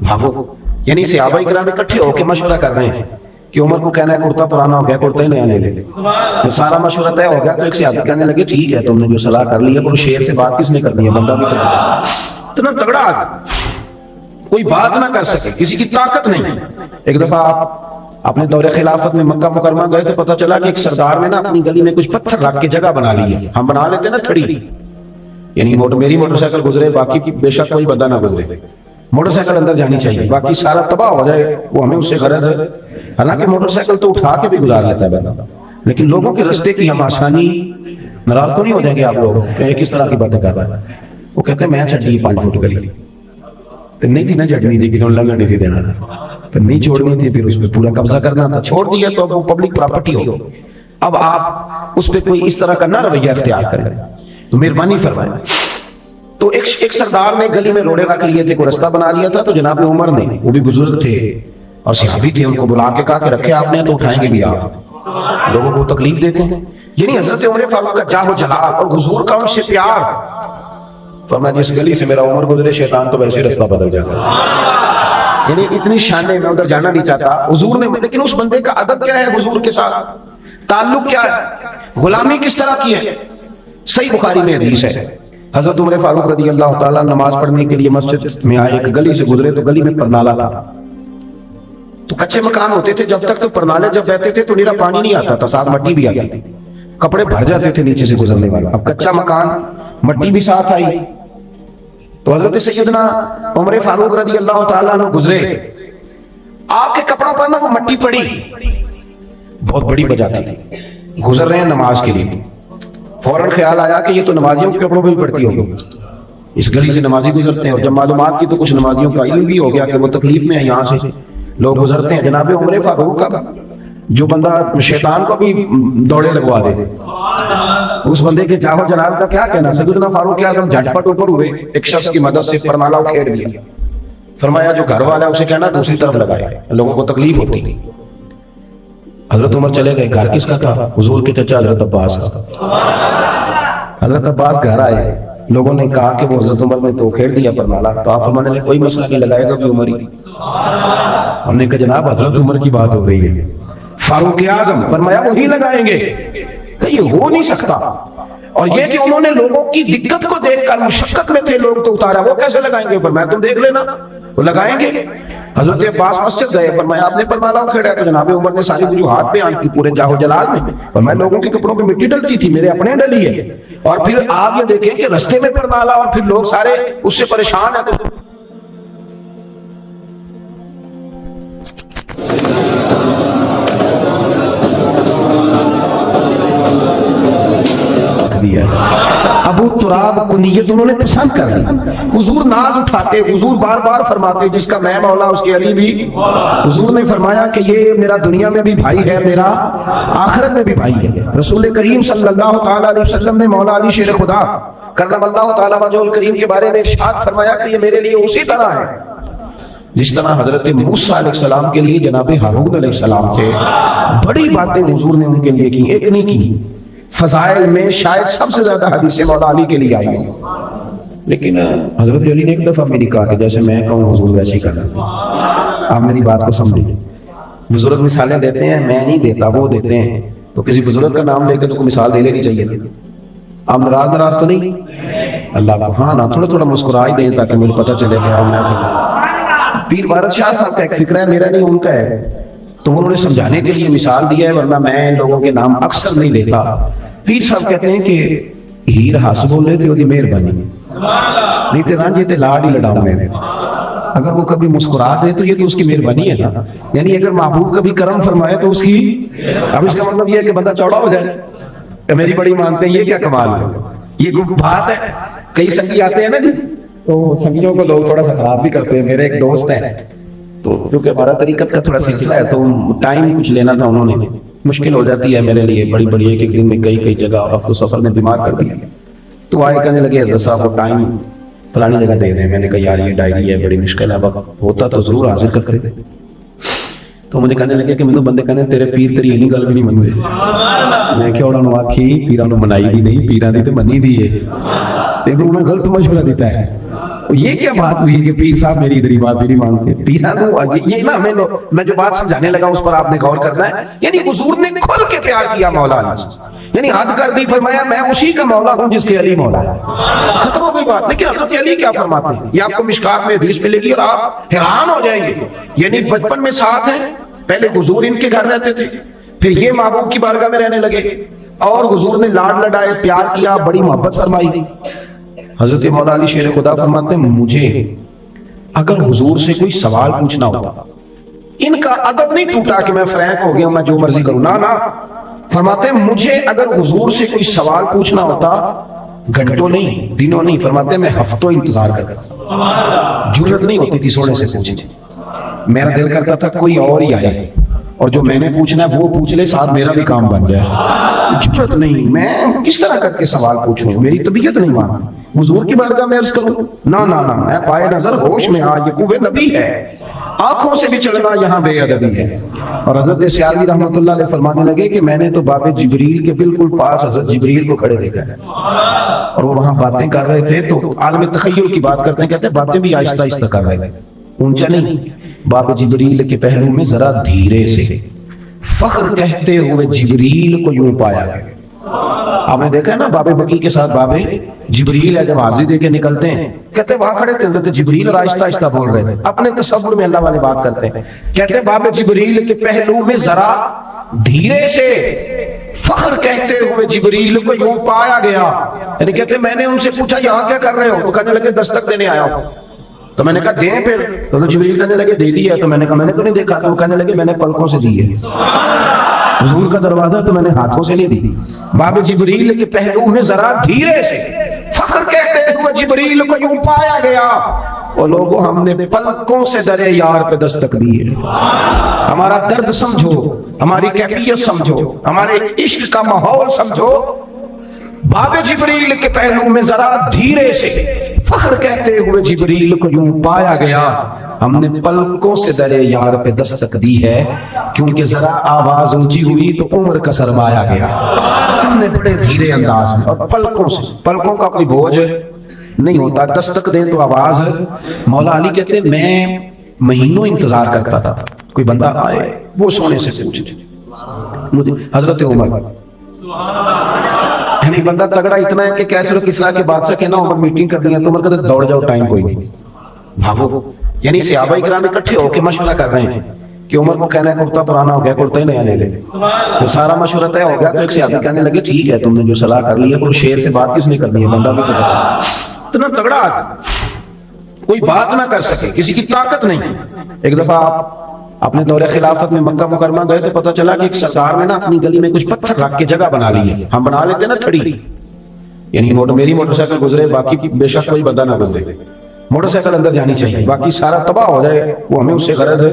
بھاگو. یعنی صحابہ کرام اکٹھے ہو کے مشورہ کر رہے ہیں کہ عمر کو کہنا ہے کرتا پرانا ہو گیا, کرتا ہی نیا لے لے. جو سارا مشورہ طے ہو گیا تو ایک صحابی کہنے لگے ٹھیک ہے تم نے جو صلاح کر لی ہے, کوئی شیر سے بات کس نے کرنی ہے, بندہ بھی اتنا تگڑا آدمی کوئی بات نہ کر سکے, کسی کی طاقت نہیں. ایک دفعہ آپ اپنے دور خلافت میں مکہ مکرمہ گئے تو پتہ چلا کہ ایک سردار نے نا اپنی گلی میں کچھ پتھر رکھ کے جگہ بنا لی ہے. ہم بنا لیتے نا تھڑی, یعنی میری موٹر سائیکل گزرے باقی کی بے شک کوئی بندہ نہ گزرے, موٹر سائیکل اندر جانی چاہیے, باقی سارا تباہ ہو جائے وہ ہمیں اس سے غرض ہے. حالانکہ موٹر سائیکل تو اٹھا کے بھی گزار لیتا ہے بندہ, لیکن لوگوں کے رستے کی ہم آسانی. ناراض تو نہیں ہو جائیں گے آپ لوگ کہ کس طرح کی باتیں کر رہا ہے. وہ کہتے ہیں میں چڑھی 5 فٹ گلی نہیں تھی نا چڑھنی تھی, کسی نے لنگر نہیں تھی دینا تھا, نہیں چھوڑنی تھی, پھر اس پہ پورا قبضہ کرنا تھا, چھوڑ دیا تو اب وہ پبلک پراپرٹی ہو. اب آپ اس پہ کوئی اس طرح کا نہ رویہ اختیار کریں تو مہربانی فرمائیں. تو ایک سردار نے گلی میں روڑے رکھ لیے تھے, کوئی رستہ بنا لیا تھا, تو جناب عمر نے, وہ بھی بزرگ تھے اور صحابی تھے, ان کو بلا کے کہا کہ رکھے آپ نے تو اٹھائیں گے بھی آپ, لوگوں کو تکلیف دیتے ہیں. یعنی حضرت عمر فاروق کا جاہ و جلال اور حضور کا ان سے پیار. فرمایا جس گلی سے میرا عمر گزرے شیطان تو ویسے رستہ بدل جاتا ہے. یعنی اتنی شان ہے, میں ادھر جانا نہیں چاہتا حضور نے, لیکن اس بندے کا ادب کیا ہے حضور کے ساتھ, تعلق کیا ہے, غلامی کس طرح کی ہے. صحیح بخاری میں حدیث ہے, حضرت عمر فاروق رضی اللہ تعالیٰ نماز پڑھنے کے لیے مسجد میں آئے, ایک گلی سے گزرے تو گلی میں پرنالا تھا. تو کچے مکان ہوتے تھے جب تک, تو پرنالے جب بہتے تھے تو نیرا پانی نہیں آتا تھا, ساتھ مٹی بھی آتی تھی, کپڑے بھر جاتے تھے نیچے سے گزرنے والا. اب کچا مکان, مٹی بھی ساتھ آئی, تو حضرت سیدنا عمر فاروق رضی اللہ تعالیٰ عنہ گزرے, آپ کے کپڑوں پر نا وہ مٹی پڑی, بہت بڑی وجہ تھی, گزر رہے ہیں نماز کے لیے. فوراً خیال آیا کہ یہ تو نمازیوں کے کپڑوں پہ بھی پڑتی ہوگی, اس گلی سے نمازی گزرتے ہیں, اور جب معلومات کی تو کچھ نمازیوں کا علم بھی ہو گیا کہ وہ تکلیف میں ہے, یہاں سے لوگ گزرتے ہیں. جناب عمر فاروق کا جو بندہ شیطان کو بھی دوڑے لگوا دے, اس بندے کے جاہ و جلال کا کیا کہنا. سیدنا فاروق اعظم جھٹپٹ اوپر ہوئے, ایک شخص کی مدد سے پرنالہ کھیر دیا. فرمایا جو گھر والا ہے اسے کہنا دوسری طرف لگائے, لوگوں کو تکلیف ہوتی تھی. حضرت عمر چلے گئے, گھر کس کا تھا, حضور کے چچا حضرت عباس کا. حضرت عباس گھر آئے, لوگوں نے کہا کہ وہ حضرت عمر نے تو کھیڑ دیا پرنالہ, تو آپ فرمانے لگے کوئی مسئلہ نہیں, لگائے گا بھی عمر ہی. ہم نے کہا جناب حضرت عمر کی بات ہو رہی ہے. فاروق اعظم فرمایا وہی لگائیں گے. کہ یہ ہو نہیں سکتا, اور یہ کہ انہوں نے لوگوں کی دقت کو دیکھ کر, مشقت میں تھے لوگ تو اتارا, وہ کیسے لگائیں گے. فرمایا تم دیکھ لینا, وہ لگائیں گے. حضرت عباس مسجد گئے, فرمایا آپ نے پرنالہ کھیڑا, تو جناب عمر نے ساری وجوہات بیان کی پورے جاہ و جلال میں. فرمایا لوگوں کے کپڑوں پہ مٹی ڈلتی تھی, میرے اپنے ڈلی ہے. اور پھر آپ یہ دیکھیں کہ رستے میں پرنالہ, اور پھر لوگ سارے اس سے پریشان ہیں. تو ابو تراب کنیت انہوں نے پسند کر لی. حضور ناز اٹھاتے, حضور بار بار فرماتے جس کا میں مولا اس کے علی بھی. حضور نے فرمایا کہ یہ میرا دنیا میں بھی بھائی ہے, میرا آخرت میں بھی بھائی ہے. رسول کریم صلی اللہ تعالیٰ علیہ وسلم نے مولا علی شیر خدا کرم اللہ تعالیٰ وجہ الکریم کے بارے میں ارشاد فرمایا کہ یہ میرے لیے اسی طرح ہے جس طرح حضرت موسیٰ علیہ السلام کے لیے جناب ہارون علیہ السلام تھے. بڑی باتیں حضور نے ان کے لیے کی, ایک نہیں کی. فضائل میں شاید سب سے زیادہ حدیثیں مولا علی کے لیے آئی ہیں, لیکن حضرت علی نے ایک دفعہ میری کہا کہ جیسے میں کہوں حضور ویسے ہی کرنا. آپ میری بات کو سمجھیں. بزرگ مثالیں دیتے ہیں, میں نہیں دیتا, وہ دیتے ہیں. تو کسی بزرگ کا نام لے کے تو کوئی مثال دے لینی چاہیے. آپ ناراض تو نہیں اللہ کو, ہاں نا تھوڑا تھوڑا مسکرا ہی دیں تاکہ مجھے پتہ چلے کہ پیر بھارت شاہ صاحب کا ایک فکر ہے, میرا نہیں ان کا ہے. تو انہوں نے سمجھانے کے لیے مثال دیا ہے, ورنہ میں لوگوں کے نام اکثر نہیں لیتا. پیر صاحب کہتے ہیں کہ ہیر ہس بولے تھے وہ مہربانی نہیں تے رانجے تے لاڈ ہی لڑاؤں میں. اگر وہ کبھی مسکرا دے تو یہ تو اس کی مہربانی ہے نا. یعنی اگر محبوب کبھی کرم فرمائے تو اس کی، اب اس کا مطلب یہ ہے کہ بندہ چوڑا ہو جائے کہ میری بڑی مانتے ہیں، یہ کیا کمال ہے، یہ کوئی بات ہے. کئی سنگی آتے ہیں نا جی، تو سنگیوں کو لوگ تھوڑا سا خراب بھی کرتے ہیں. میرے ایک دوست ہیں، تو کیونکہ ہمارا طریقت کا تھوڑا سلسلہ ہے تو ٹائم کچھ لینا تھا انہوں نے، مشکل ہو جاتی ہے میرے لیے بڑی بڑی، ایک دن میں کئی جگہ، اور اب تو سفر نے بیمار کر دیا. تو آئے کہنے لگے حضرت صاحب وہ ٹائم فلانی جگہ دے دیں. میں نے کہا یار یہ ڈائری ہے، بڑی مشکل ہے، وقت ہوتا تو ضرور حاضر کرتے تھے. تو مجھے کہنے لگے کہ مینوں بندے کہنے تیرے پیر تیری اینی گل بھی نہیں منتے. میں کہ انہوں نے آکھی پیراں نوں منائی دی نہیں، پیراں دی تے منی دی ہے، تے انہوں نے غلط مشورہ دیتا ہے. یہ کیا بات ہوئی کہ پیر صاحب میری ادھر بات بھی نہیں مانتے. پیراں نوں یہ نا میں جو بات سمجھانے لگا اس پر آپ نے غور کرنا ہے. یعنی حضور نے کھل کے پیار کیا مولا علی، یعنی حد کر دی، فرمایا میں اسی کا مولا ہوں جس کے علی مولا ہے. ختم ہو گئی بات. لیکن حضرت علی کیا فرماتے ہیں، یہ آپ کو مشکات میں حدیث ملے گی اور آپ حیران ہو جائیں گے. یعنی بچپن میں ساتھ ہیں، پہلے حضور ان کے گھر رہتے تھے، پھر یہ محبوب کی بارگاہ میں رہنے لگے، اور حضور نے لاڈ لڈائے، پیار کیا، بڑی محبت فرمائی. حضرت مولا علی شیر خدا فرماتے ہیں مجھے اگر حضور سے کوئی سوال پوچھنا ہوتا، ان کا ادب نہیں ٹوٹا کہ میں فرینک ہو گیا میں جو مرضی کروں، نہ فرماتے ہیں مجھے اگر حضور سے کوئی سوال پوچھنا ہوتا گھنٹوں نہیں، دنوں نہیں، فرماتے میں ہفتوں انتظار کرتا. جرت نہیں ہوتی تھی سونے سے پوچھنے. میرا دل کرتا تھا کوئی اور ہی آئے اور جو میں نے پوچھنا ہے وہ پوچھ لے، ساتھ میرا بھی کام بن جائے. جرت نہیں، میں کس طرح کر کے سوال پوچھوں، میری طبیعت نہیں مان. حضور کی بارگاہ میں عرض کروں، نہ میں پائے نظر ہوش میں آ، یہ قوت نبی ہے، آنکھوں سے بھی چلنا یہاں بے ادبی ہے. اور حضرت سیالوی رحمۃ اللہ علیہ فرمانے لگے کہ میں نے تو باب جبریل کے بالکل پاس حضرت جبریل کو کھڑے دیکھا ہے، اور وہ وہاں باتیں کر رہے تھے. تو عالم تخیل کی بات کرتے ہیں، کہتے ہیں باتیں بھی آہستہ آہستہ کر رہے تھے، اونچا نہیں. باب جبریل کے پہلو میں ذرا دھیرے سے فخر کہتے ہوئے جبریل کو یوں پایا. آپ نے دیکھا ہے نا باب بقی کے ساتھ باب جبریل ہے، جب حاضری دے کے نکلتے ہیں کہتے وہاں کھڑے تھے حضرت جبریل اور آہستہ آہستہ بول رہے تھے، اپنے تصور میں اللہ والے بات کرتے ہیں. کہتے ہیں باب جبریل کے پہلو میں ذرا دھیرے سے فخر کہتے ہوئے جبریل کو یوں پایا گیا. یعنی کہتے میں نے ان سے پوچھا یہاں کیا کر رہے ہو، تو کہنے لگے دستک دینے آیا ہوں. تو میں نے کہا دیں پھر، تو جبریل کہنے لگے دے دی ہے. تو میں نے کہا میں نے تو نہیں دیکھا. تو وہ کہنے لگے میں نے پلکوں سے دی ہے. حضور کا دروازہ تو میں نے ہاتھوں سے نہیں دی. باب جبریل کے پہلو میں ذرا دھیرے سے فخر کہتے ہوئے جبریل کو یوں پایا گیا. اور لوگوں ہم نے پلکوں سے درے یار پہ دستک دی ہے. ہمارا درد سمجھو، ہماری کیفیت سمجھو، ہمارے عشق کا ماحول سمجھو. باب جبریل کے پہلو میں ذرا دھیرے سے فخر کہتے ہوئے جبریل کو یوں پایا گیا. ہم نے پلکوں سے درے یار پہ دستک دی ہے، کیونکہ ذرا آواز اونچی ہوئی تو عمر کا سرمایا گیا. ہم نے بڑے دھیرے انداز میں اور پلکوں سے، پلکوں کا کوئی بوجھ نہیں ہوتا، دستک دے تو آواز. مولا علی کہتے ہیں میں مہینوں انتظار کرتا تھا کوئی بندہ آئے وہ سونے سے پوچھے مجھے. حضرت عمر یعنی بندہ تگڑا اتنا ہے کہ کیسے لوگ اصلاح کے بادشاہ کہنا عمر میٹنگ کر دی ہے، تو عمر کہتے دوڑ جاؤ ٹائم کوئی نہیں بھاگو. یعنی صحابہ کرام اکٹھے ہو کے مشورہ کر رہے ہیں کہ عمر کو کہنا ہے کرتا پرانا ہو گیا، کرتا ہی نیا لے لے. تو سارا مشورہ طے ہو گیا. تو ایک صحابی کہنے لگے ٹھیک ہے تم نے جو صلاح کر لی ہے، کوئی شیر سے بات کس نے کرنی ہے، بندہ بھی تو پتا. اتنا تگڑا آدمی کوئی بات نہ کر سکے، کسی کی طاقت نہیں. ایک دفعہ آپ اپنے دور خلافت میں مکہ مکرمہ گئے تو پتہ چلا کہ ایک سردار نے نا اپنی گلی میں کچھ پتھر رکھ کے جگہ بنا لی ہے. ہم بنا لیتے نا تھڑی، یعنی میری موٹر سائیکل گزرے باقی بے شک کوئی بندہ نہ گزرے، موٹر سائیکل اندر جانی چاہیے، باقی سارا تباہ ہو جائے وہ ہمیں اس سے غرض ہے.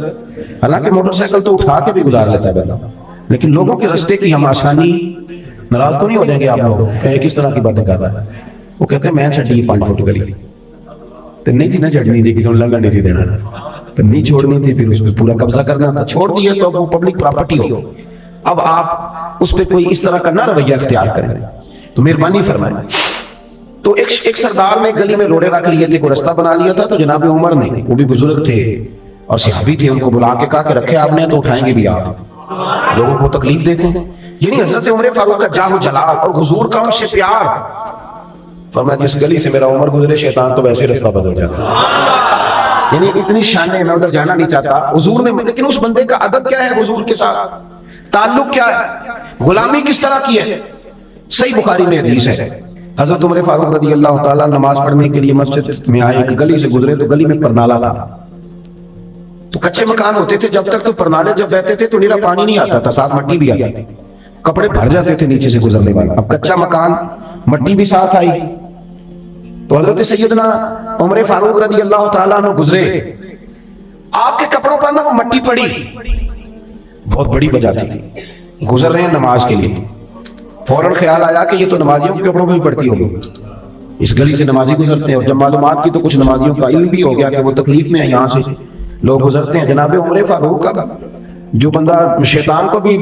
حالانکہ موٹر سائیکل تو اٹھا کے بھی گزار لیتا ہے بندہ، لیکن لوگوں کے رستے کی ہم آسانی. ناراض تو نہیں ہو جائیں گے آپ لوگ کہ کس طرح کی باتیں کر رہا ہے. وہ کہتے ہیں میں چڑھی 5 فٹ گلی تو نہیں تھی نہ چڑھنی تھی، کسی نے لنگا نہیں تھی دینا، تو نہیں چھوڑنی تھی، پھر اس پہ پورا قبضہ کرنا تھا. چھوڑ دیے تو وہ پبلک پراپرٹی ہو. اب آپ اس پہ کوئی اس طرح کا نہ رویہ اختیار کریں تو مہربانی فرمائیں. تو ایک سردار نے گلی میں روڑے رکھ لیے تھے، کوئی رستہ بنا لیا تھا. تو جناب عمر نے، وہ بھی بزرگ تھے اور صحابی تھے، ان کو بلا کے کہا کہ رکھے آپ نے تو اٹھائیں گے بھی آپ، لوگوں کو تکلیف دیتے ہیں. یعنی حضرت عمر فاروق کا جاہ و جلال اور حضور کا ان سے پیار. فرمایا جس گلی سے میرا عمر گزرے شیطان تو ویسے رستہ بدل جاتا. یعنی اتنی شان ہے، میں ادھر جانا نہیں چاہتا حضور نے. لیکن اس بندے کا ادب کیا ہے حضور کے ساتھ، تعلق کیا ہے، غلامی کس طرح کی ہے. صحیح بخاری میں حدیث ہے، حضرت عمر فاروق رضی اللہ تعالیٰ نماز پڑھنے کے لیے مسجد میں آئے، ایک گلی سے گزرے تو گلی میں پرنالا تھا. تو کچے مکان ہوتے تھے جب تک، تو پرنالے جب بہتے تھے تو نیرا پانی نہیں آتا تھا، ساتھ مٹی بھی آتی، کپڑے بھر جاتے تھے نیچے سے گزرنے والے. اب کچا مکان، مٹی بھی ساتھ آئی. تو حضرت سیدنا عمر فاروق رضی اللہ تعالیٰ عنہ گزرے، آپ کے کپڑوں پر نا وہ مٹی پڑی، بہت بڑی وجہ تھی. گزر رہے ہیں نماز کے لیے، فوراً خیال آیا کہ یہ تو نمازیوں کے کپڑوں پہ پڑتی ہوگی، اس گلی سے نمازی گزرتے ہیں. اور جب معلومات کی تو کچھ نمازیوں کا علم بھی ہو گیا کہ وہ تکلیف میں ہیں، یہاں سے لوگ گزرتے ہیں. جناب عمر فاروق کا جو بندہ شیطان کو بھی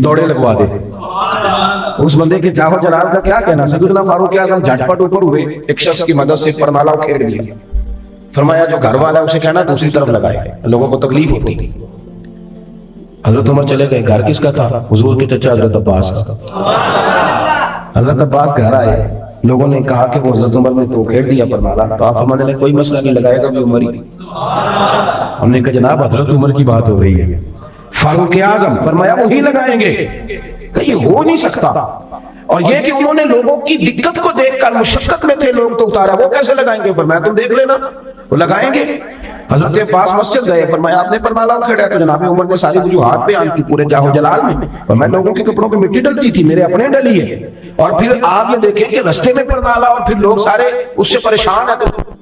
دوڑے لگوا دے، اس بندے کے جاہو جلال کا کیا کہنا. سیدنا فاروق اعظم جھٹپٹ اوپر ہوئے، ایک شخص کی مدد سے پرنالہ کھیر لیا. فرمایا جو گھر والا ہے اسے کہنا دوسری طرف لگائے، لوگوں کو تکلیف ہوتی تھی. حضرت عمر چلے گئے. گھر کس کا تھا؟ حضور کے چچا حضرت عباس کا. حضرت عباس گھر آئے، لوگوں نے کہا کہ وہ حضرت عمر نے تو کھیڑ دیا پرنالہ. تو آپ فرمانے لگے کوئی مسئلہ نہیں، لگائے گا بھی عمر ہی. ہم نے کہا جناب حضرت عمر کی بات ہو رہی ہے. فاروق اعظم فرمایا وہی لگائیں گے. کہ یہ ہو نہیں سکتا. اور یہ کہ انہوں نے لوگوں کی دقت کو دیکھ کر، مشقت میں تھے لوگ تو اتارا، وہ کیسے لگائیں گے؟ فرمایا تم دیکھ لینا، وہ لگائیں گے. حضرت عباس مسجد گئے، فرمایا آپ نے پرنالہ کھڑا ہے. تو جناب عمر نے ساری وجوہات بیان کی پورے جاہو جلال میں. فرمایا لوگوں کے کپڑوں پہ مٹی ڈلتی تھی، میرے اپنے ڈلی ہے. اور پھر آپ یہ دیکھیں کہ رستے میں پرنالہ، اور پھر لوگ سارے اس سے پریشان ہیں. تو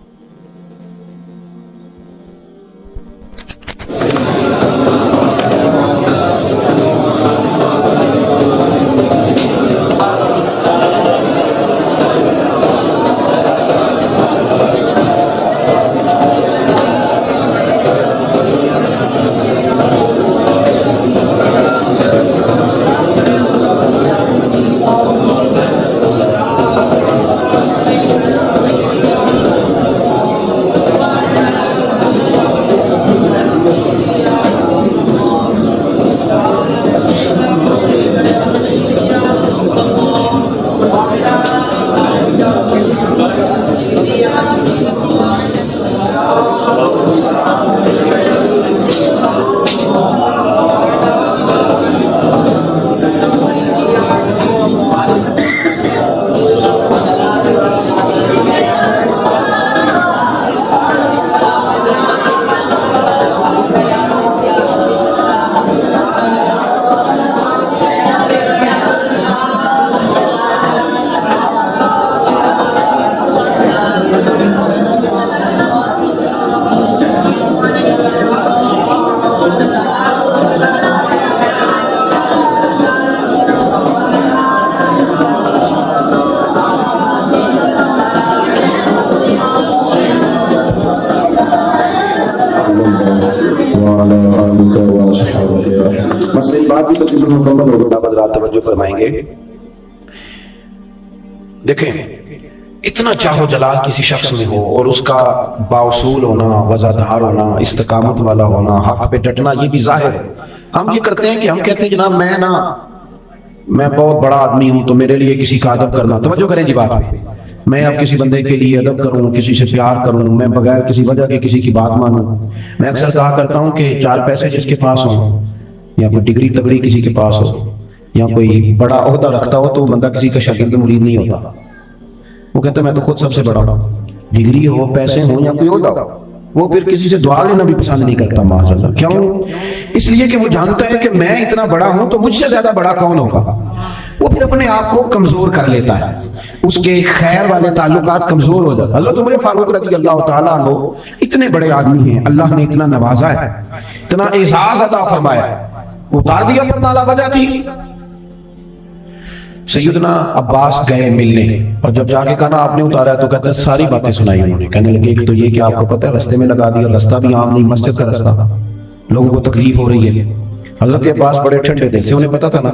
مسئلہ بات بھی تقریباً مکمل ہوگا. حضرات توجہ فرمائیں گے. دیکھیں اتنا چاہو جلال کسی شخص میں ہو اور اس کا باوصول ہونا، وزادار ہونا، استقامت والا ہونا، حق پہ ڈٹنا، یہ بھی ظاہر ہے. ہم یہ کرتے ہیں کہ ہم کہتے ہیں جناب میں بہت بڑا آدمی ہوں تو میرے لیے کسی کا ادب کرنا. توجہ کریں جی بات پہ. میں اب کسی بندے کے لیے ادب کروں، کسی سے پیار کروں، میں بغیر کسی وجہ کے کسی کی بات مانوں. میں اکثر کہا کرتا ہوں کہ 4 پیسے جس کے پاس ہوں، یا کوئی ڈگری تگڑی کسی کے پاس ہو، یا کوئی بڑا عہدہ رکھتا ہو، تو وہ بندہ کسی کا شاگرد مرید نہیں ہوتا. وہ کہتا ہے میں تو خود سب سے بڑا ہوں. ڈگری ہو، پیسے ہوں یا کوئی عہدہ ہو، وہ پھر کسی سے دعا لینا بھی پسند نہیں کرتا معاذ اللہ. کیوں؟ اس لیے کہ وہ جانتا ہے کہ میں اتنا بڑا ہوں تو مجھ سے زیادہ بڑا کون ہوگا. وہ پھر اپنے آپ کو کمزور کر لیتا ہے، اس کے خیر والے تعلقات کمزور ہو جاتے ہیں. حضرت عمر فاروق رضی اللہ تعالیٰ عنہ اتنے بڑے آدمی ہیں، اللہ نے اتنا نوازا ہے، اتنا اعزاز عطا فرمایا ہے. اتار دیا پرنالہ، وجہ تھی. سیدنا عباس گئے ملنے، اور جب جا کے کہا آپ نے اتارا ہے، تو کہتے ہیں ساری باتیں سنائی انہوں نے. کہنے لگے کہ تو یہ کہ آپ کو پتہ ہے رستے میں لگا دیا، رستہ بھی عام نہیں، مسجد کا رستہ، لوگوں کو تکلیف ہو رہی ہے. حضرت عباس بڑے ٹھنڈے دل سے، انہیں پتا تھا نا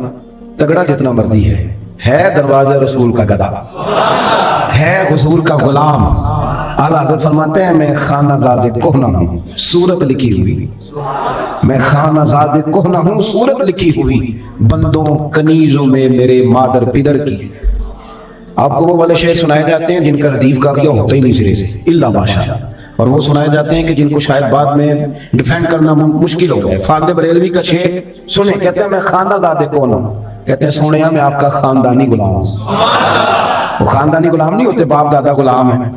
تگڑا جتنا مرضی ہے دروازہ رسول کا گدا، ہے حضور کا غلام. اعلیٰ حضرت فرماتے ہیں میں خانہ زاد کہنہ ہوں، صورت لکھی ہوئی. میں خانہ زاد کہنہ ہوں، صورت لکھی ہوئی، بندوں کنیزوں میں میرے مادر پدر کی. آپ کو وہ والے شعر سنائے جاتے ہیں جن کا ردیف کافیہ ہوتا ہی نہیں سرے سے الا ماشاء، اور وہ سنائے جاتے ہیں کہ جن کو شاید بعد میں ڈیفینڈ کرنا مشکل ہو گئے. فاضل بریلوی کا شعر سنیں، کہتے ہیں میں خانہ زاد کہنہ ہوں، کہتے ہیں سونیا میں آپ کا خاندانی غلام ہوں. وہ خاندانی غلام نہیں ہوتے، باپ دادا غلام ہیں.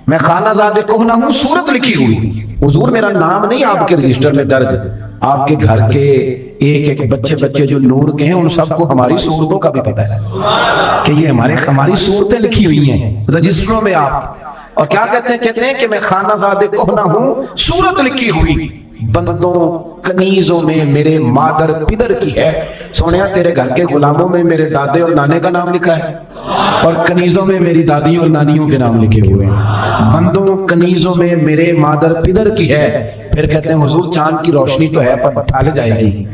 میں خانہ زاد کہنہ ہوں، صورت لکھی ہوئی. حضور میرا نام نہیں آپ کے رجسٹر میں درج، آپ کے گھر کے ایک ایک بچے جو نور کے ہیں ان سب کو ہماری صورتوں کا بھی پتہ ہے کہ یہ ہماری صورتیں لکھی ہوئی ہیں رجسٹروں میں آپ. اور کیا کہتے ہیں کہ میں خانہ زادے کہنا ہوں، صورت لکھی ہوئی بندوں کنیزوں میں میرے مادر پدر کی ہے. سونیا تیرے گھر کے غلاموں میں میرے دادے اور نانے کا نام لکھا ہے، اور کنیزوں میں میری دادیوں اور نانیوں کے نام لکھے ہوئے ہیں. بندوں کنیزوں میں میرے مادر پدر کی ہے. پھر کہتے ہیں حضور چاند کی روشنی تو ہے پر ڈھل جائے گی.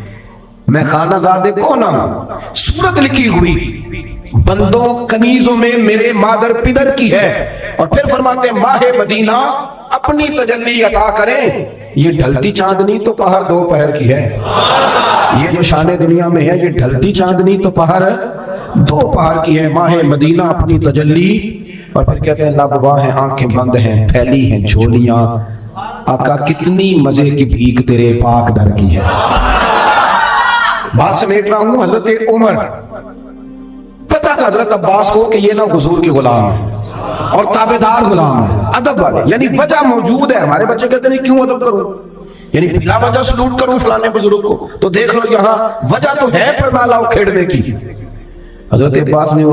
میں خانہ زادے کہنا ہوں، صورت لکھی ہوئی بندوں کنیزوں میں میرے مادر پدر کی ہے. اور پھر فرماتے ہیں ماہ مدینہ اپنی تجلی عطا کریں. یہ ڈھلتی چاندنی تو پہر دو پہر کی ہے. یہ جو شان دنیا میں ہے یہ ڈھلتی چاندنی تو پہر دو پہر کی ہے. ماہ مدینہ اپنی تجلی. اور پھر کہتے ہیں لابواں ہیں آنکھیں بند ہیں پھیلی ہیں جھولیاں. آقا کتنی مزے کی بھیک تیرے پاک در کی ہے. بات سمیٹ رہا ہوں. حضرت عمر پتہ تھا حضرت عباس کو کہ یہ نہ حضور کے غلام ہے اور تابعدار غلام ہے، ادب والے. یعنی وجہ موجود ہے. ہمارے بچے کہتے ہیں کیوں ادب کروں، یعنی بلا وجہ سلوٹ کروں فلانے بزرگ کو. تو دیکھ لو یہاں وجہ تو ہے پرنالہ اکھیڑنے کی. حضرت عباس نے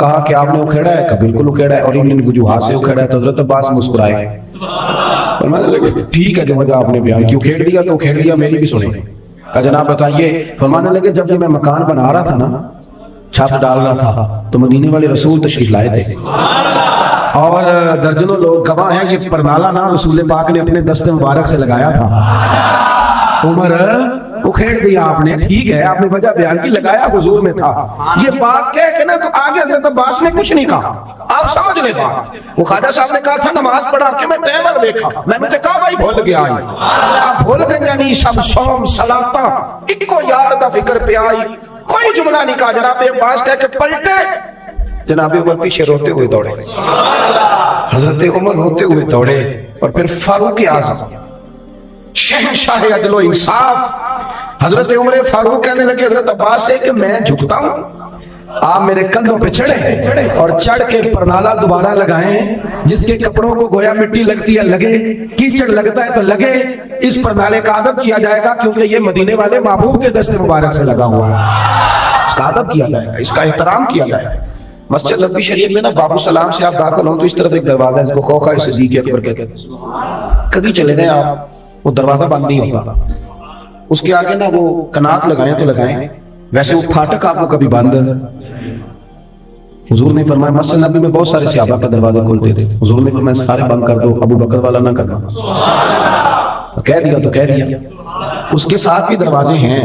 کہا کہ آپ نے اکھیڑا ہے؟ کہا بالکل اکھیڑا ہے. اور ان وجوہات سے اکھیڑا ہے. تو حضرت عباس مسکرائے. فرمانے لگے ٹھیک ہے جو وجہ آپ نے بیان کی، اکھیڑ دیا تو اکھیڑ دیا، میری بھی سنیں. کہا جناب بتائیے. فرمانے لگے جب میں مکان بنا رہا تھا نا، چھت ڈال رہا تھا، تو مدینے والے رسول تشریف لائے تھے اور درجنوں لوگ گواہ ہیں یہ پرنالہ نا رسول پاک نے اپنے دست مبارک سے لگایا تھا. عمر اکھیڑ دیا آپ نے، ٹھیک ہے آپ نے وجہ بیان کی، لگایا حضور میں تھا. یہ بات کہہ کے نا تو آگے حضرت عباس نے کچھ نہیں کہا. آپ سمجھ لیں بات. وہ خواجہ صاحب نے کہا تھا نماز پڑھا کہ میں تیمر دیکھا، میں نے کہا بھائی بھول گیا. آپ بھول گئے یعنی سب سوم صلاتاں اکو یار دا فکر پہ آئی. کوئی جملہ نہیں کہا. جناب عباس کہہ کے پلٹے. جناب عمر پیچھے روتے ہوئے دوڑے. حضرت عمر روتے ہوئے دوڑے. اور پھر فاروق اعظم شہنشاہ عدل و انصاف حضرت عمر فاروق کہنے لگے حضرت عباس سے کہ میں جھکتا ہوں، آپ میرے کندھوں پہ چڑھیں اور چڑھ کے پرنالہ دوبارہ لگائیں. جس کے کپڑوں کو گویا مٹی لگتی ہے لگے، کیچڑ لگتا ہے تو لگے. اس پرنالے کا ادب کیا جائے گا کیونکہ یہ مدینے والے محبوب کے دست مبارک سے لگا ہوا ہے. اس کا ادب کیا جائے گا، اس کا احترام کیا جائے گا. مسجد نبوی شریف میں نا باب السلام سے آپ داخل ہوں تو اس طرف ایک دروازہ ہے، اس کو خوخہ صدیق اکبر کہتے ہیں. کبھی چلے گئے آپ، وہ دروازہ بند نہیں ہوتا. اس کے آگے نا وہ کنات لگائیں تو لگائیں، ویسے وہ پھاٹک آپ کو کبھی بند. حضور نے فرمایا مسجد نبی میں بہت سارے صحابہ کا دروازہ کھولتے تھے. حضور نے فرمایا سارے بند کر دو، ابو بکر والا نہ کرنا. کہہ دیا تو کہہ دیا. اس کے ساتھ بھی دروازے ہیں.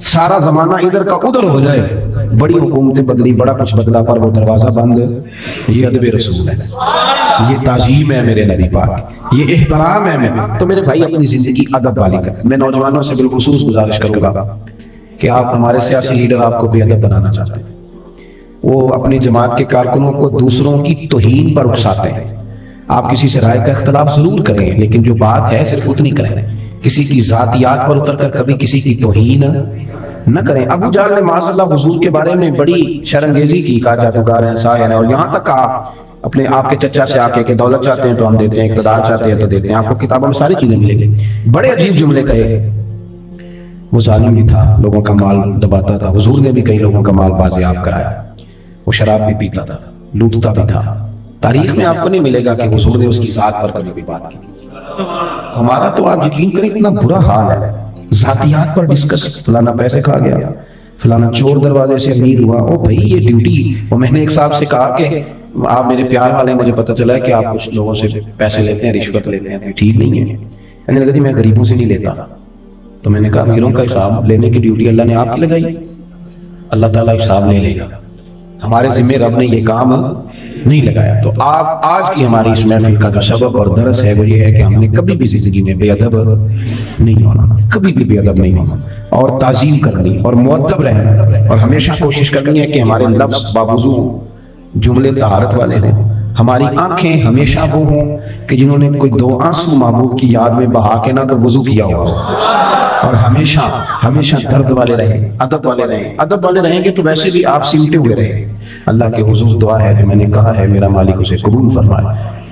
سارا زمانہ ادھر کا ادھر ہو جائے، بڑی حکومتیں بدلی، بڑا کچھ بدلا، پر وہ دروازہ بند. یہ ادب رسول ہے، یہ تعظیم ہے میرے نبی پاک، یہ احترام ہے. تو میرے بھائی اپنی زندگی ادب والی کر. میں نوجوانوں سے بالخصوص گزارش کروں گا کہ آپ ہمارے سیاسی لیڈر آپ کو بے ادب بنانا چاہتے ہیں. وہ اپنی جماعت کے کارکنوں کو دوسروں کی توہین پر اکساتے ہیں. آپ کسی سے رائے کا اختلاف ضرور کریں لیکن جو بات ہے صرف اتنی کریں. کسی کی ذاتیات پر اتر کر کبھی کسی کی توہین نہ کریں. ابو جہل نے معاذ اللہ حضور کے بارے میں بڑی شرمگیزی کی، کہا جادوگر ہیں، ساحر ہیں. اور یہاں تک کہا اپنے آپ کے چچا سے آ کے کہ دولت چاہتے ہیں تو ہم دیتے ہیں، اقتدار چاہتے ہیں تو دیتے ہیں. آپ کو کتابوں میں ساری چیزیں ملیں گی. بڑے عجیب جملے کہے. وہ ظالم بھی تھا، لوگوں کا مال دباتا تھا. حضور نے بھی کئی لوگوں کا مال بازیاب کرایا. وہ شراب بھی پیتا تھا، لوٹتا بھی تھا. تاریخ میں آپ کو نہیں ملے گا کہ حضور نے اس کی ذات پر کبھی بھی بات کی. ہمارا تو آپ یقین کریں اتنا برا حال ہے، ذاتیات پر ڈسکس، فلانا پیسے کھا گیا، فلانا چور دروازے سے امیر ہوا. او بھائی یہ ڈیوٹی. وہ میں نے ایک صاحب سے کہا کہ آپ میرے پیار والے، مجھے پتہ چلا ہے کہ آپ کچھ لوگوں سے پیسے لیتے ہیں، رشوت لیتے ہیں، تو ٹھیک نہیں ہے. کہنے لگا جی میں غریبوں سے نہیں لیتا. تو میں نے کہا امیروں کا حساب لینے کی ڈیوٹی اللہ نے آپ کی لگائی، اللہ تعالیٰ حساب لے لے گا. ہمارے ذمہ رب نے یہ کام نہیں لگایا. تو آپ آج کی ہماری اس محفل کا جو سبق اور درس ہے وہ یہ ہے کہ ہم نے کبھی بھی زندگی میں بے ادب نہیں ہونا، کبھی بھی بے ادب نہیں ہونا، اور تعظیم کرنی اور مؤدب رہنا. اور ہمیشہ کوشش کرنی ہے کہ ہمارے لفظ باوضو جملے طہارت والے ہوں. ہماری آنکھیں ہمیشہ وہ ہوں کہ جنہوں نے کوئی دو آنسو محبوب کی یاد میں بہا کے نہ تو وضو کیا ہوا ہو. اور ہمیشہ ہمیشہ درد والے رہیں، ادب والے رہیں. ادب والے رہیں گے تو ویسے بھی آپ سمٹے ہوئے رہیں. اللہ کے حضور دعا ہے کہ میں نے کہا ہے میرا مالک اسے قبول فرمائے.